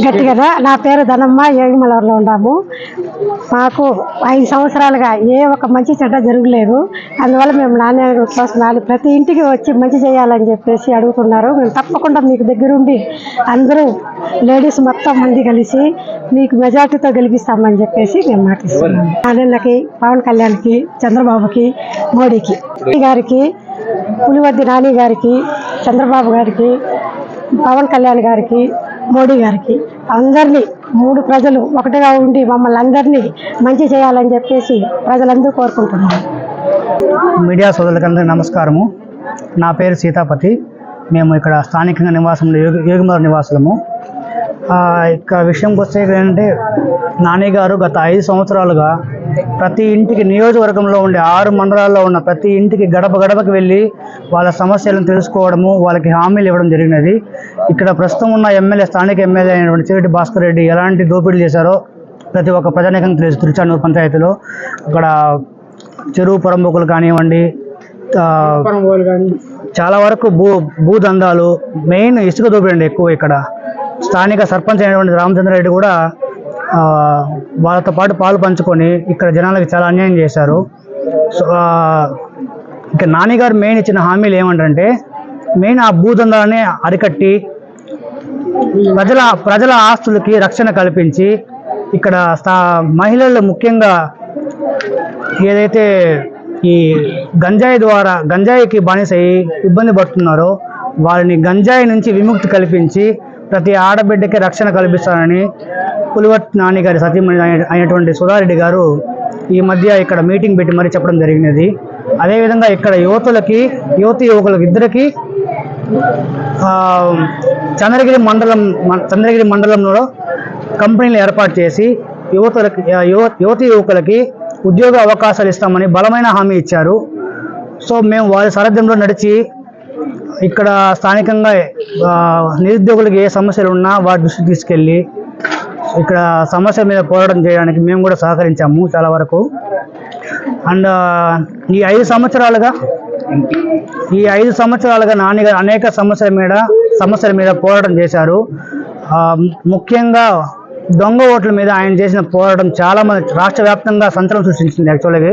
గట్టిగా నా పేరు ధనమ్మ, ఏగిమలూరులో ఉన్నాము. మాకు 5 సంవత్సరాలుగా ఏ ఒక మంచి చెడ్డ జరగలేదు. అందువల్ల మేము నాణ్యాన్ని కోసం ప్రతి ఇంటికి వచ్చి మంచి చేయాలని చెప్పేసి అడుగుతున్నారు. మేము తప్పకుండా మీకు దగ్గరుండి అందరూ లేడీస్ మొత్తం మంది కలిసి మీకు మెజార్టీతో గెలిపిస్తామని చెప్పేసి మేము మాట్లాడుతున్నాం. నాన్నకి, పవన్ కళ్యాణ్కి, చంద్రబాబుకి, మోడీకి గారికి, పులివర్తి నాని గారికి, చంద్రబాబు గారికి, పవన్ కళ్యాణ్ గారికి, మోడీ గారికి అందరినీ 3 ప్రజలు ఒకటిగా ఉండి మమ్మల్ని అందరినీ మంచి చేయాలని చెప్పేసి ప్రజలందరూ కోరుకుంటున్నారు. మీడియా సోదరులందరికీ నమస్కారము. నా పేరు సీతాపతి. మేము ఇక్కడ స్థానికంగా నివాసంలో ఏగిమలూరు నివాసులము. ఇక విషయంకి వస్తే ఏంటంటే, నాని గారు గత 5 సంవత్సరాలుగా ప్రతి ఇంటికి, నియోజకవర్గంలో ఉండే 6 మండలాల్లో ఉన్న ప్రతి ఇంటికి గడప గడపకి వెళ్ళి వాళ్ళ సమస్యలను తెలుసుకోవడము, వాళ్ళకి హామీలు ఇవ్వడం జరిగినది. ఇక్కడ ప్రస్తుతం ఉన్న ఎమ్మెల్యే, స్థానిక ఎమ్మెల్యే అయినటువంటి చిరెడ్డి భాస్కర్ రెడ్డి ఎలాంటి దోపిడీలు చేశారో ప్రతి ఒక్క ప్రజానీకం తెలుసు. తిరుచానూరు పంచాయతీలో అక్కడ చెరువు పొరంబోకులు కానివ్వండి, చాలా వరకు భూదందాలు, మెయిన్ ఇసుక దోపిడీ అండి ఎక్కువ. ఇక్కడ స్థానిక సర్పంచ్ అయినటువంటి రామచంద్రారెడ్డి కూడా వాళ్ళతో పాటు పాలు పంచుకొని ఇక్కడ జనాలకి చాలా అన్యాయం చేశారు. సో ఇక నాని గారు మెయిన్ ఇచ్చిన హామీలు ఏమంటే, మెయిన్ ఆ భూదందాలని అరికట్టి ప్రజల ఆస్తులకి రక్షణ కల్పించి, ఇక్కడ మహిళలు ముఖ్యంగా ఏదైతే ఈ గంజాయికి బానిసయి ఇబ్బంది పడుతున్నారో వాళ్ళని గంజాయి నుంచి విముక్తి కల్పించి ప్రతి ఆడబిడ్డకి రక్షణ కల్పిస్తారని పులివర్తి నాని గారి సతీమణి అయినటువంటి సుధారెడ్డి గారు ఈ మధ్య ఇక్కడ మీటింగ్ పెట్టి మరీ చెప్పడం జరిగినది. అదేవిధంగా ఇక్కడ యువకులకు ఇద్దరికి చంద్రగిరి మండలంలో కంపెనీలు ఏర్పాటు చేసి యువకులకి ఉద్యోగ అవకాశాలు ఇస్తామని బలమైన హామీ ఇచ్చారు. సో మేము వారి సారథ్యంలో నడిచి ఇక్కడ స్థానికంగా నిరుద్యోగులకు ఏ సమస్యలు ఉన్నా వారి దృష్టికి తీసుకెళ్ళి ఇక్కడ సమస్య మీద పోరాటం చేయడానికి మేము కూడా సహకరించాము చాలా వరకు. అండ్ ఈ 5 సంవత్సరాలుగా నాని గారు అనేక సమస్యల మీద పోరాటం చేశారు. ముఖ్యంగా దొంగ ఓట్ల మీద ఆయన చేసిన పోరాటం చాలా మంది రాష్ట్ర వ్యాప్తంగా సంచలనం సృష్టించింది యాక్చువల్గా.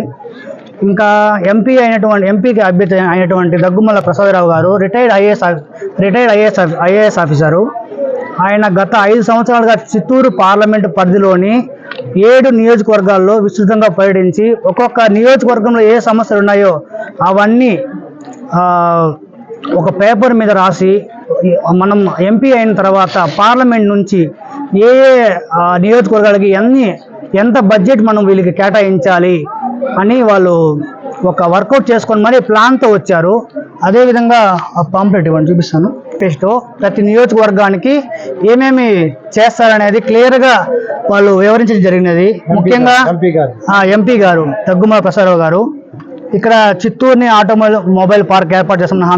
ఇంకా ఎంపీకి అభ్యర్థి అయినటువంటి దగ్గుమల్ల ప్రసాదరావు గారు రిటైర్డ్ ఐఏఎస్ ఆఫీసరు. ఆయన గత 5 సంవత్సరాలుగా చిత్తూరు పార్లమెంటు పరిధిలోని 7 నియోజకవర్గాల్లో విస్తృతంగా పర్యటించి ఒక్కొక్క నియోజకవర్గంలో ఏ సమస్యలు ఉన్నాయో అవన్నీ ఒక పేపర్ మీద రాసి, మనం ఎంపీ అయిన తర్వాత పార్లమెంట్ నుంచి ఏ నియోజకవర్గాలకి ఎంత బడ్జెట్ మనం వీళ్ళకి కేటాయించాలి అని వాళ్ళు ఒక వర్కౌట్ చేసుకొని మరీ ప్లాన్తో వచ్చారు. అదేవిధంగా పాంప్లెట్ ఇవ్వండి చూపిస్తాను. టెస్ట్లో ప్రతి నియోజకవర్గానికి ఏమేమి చేస్తారనేది క్లియర్గా వాళ్ళు వివరించడం జరిగినది. ముఖ్యంగా ఎంపీ గారు దగ్గుమల్ల ప్రసాదరావు గారు ఇక్కడ చిత్తూరుని ఆటోమొబైల్ పార్క్ ఏర్పాటు చేస్తామని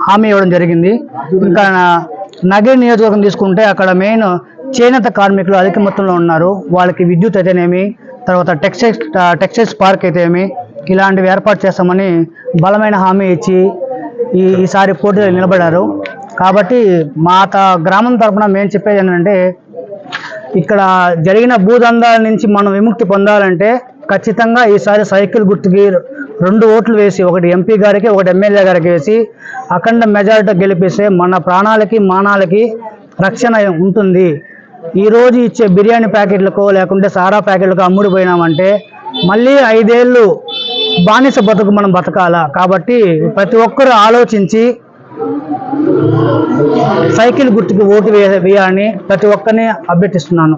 హామీ ఇవ్వడం జరిగింది. ఇంకా నగిరి నియోజకవర్గం తీసుకుంటే అక్కడ మెయిన్ చేనేత కార్మికులు అధిక మొత్తంలో ఉన్నారు. వాళ్ళకి విద్యుత్ అయితేనేమి, తర్వాత టెక్స్టైల్స్ పార్క్ అయితేనేమి ఇలాంటివి ఏర్పాటు చేస్తామని బలమైన హామీ ఇచ్చి ఈసారి పోటీలో నిలబడారు. కాబట్టి మా గ్రామం తరఫున మేము చెప్పేది ఏంటంటే, ఇక్కడ జరిగిన భూదందాల నుంచి మనం విముక్తి పొందాలంటే ఖచ్చితంగా ఈసారి సైకిల్ గుర్తుకి 2 ఓట్లు వేసి, ఒకటి ఎంపీ గారికి, ఒకటి ఎమ్మెల్యే గారికి వేసి అఖండ మెజారిటీ గెలిపిస్తే మన ప్రాణాలకి మానాలకి రక్షణ ఉంటుంది. ఈరోజు ఇచ్చే బిర్యానీ ప్యాకెట్లకో లేకుంటే సారా ప్యాకెట్లకు అమ్ముడిపోయినామంటే మళ్ళీ 5 ఏళ్ళు బానిస బతుకు మనం బతకాలా. కాబట్టి ప్రతి ఒక్కరూ ఆలోచించి సైకిల్ గుర్తుకు ఓటు వేయాలని ప్రతి ఒక్కరిని అభ్యర్థిస్తున్నాను.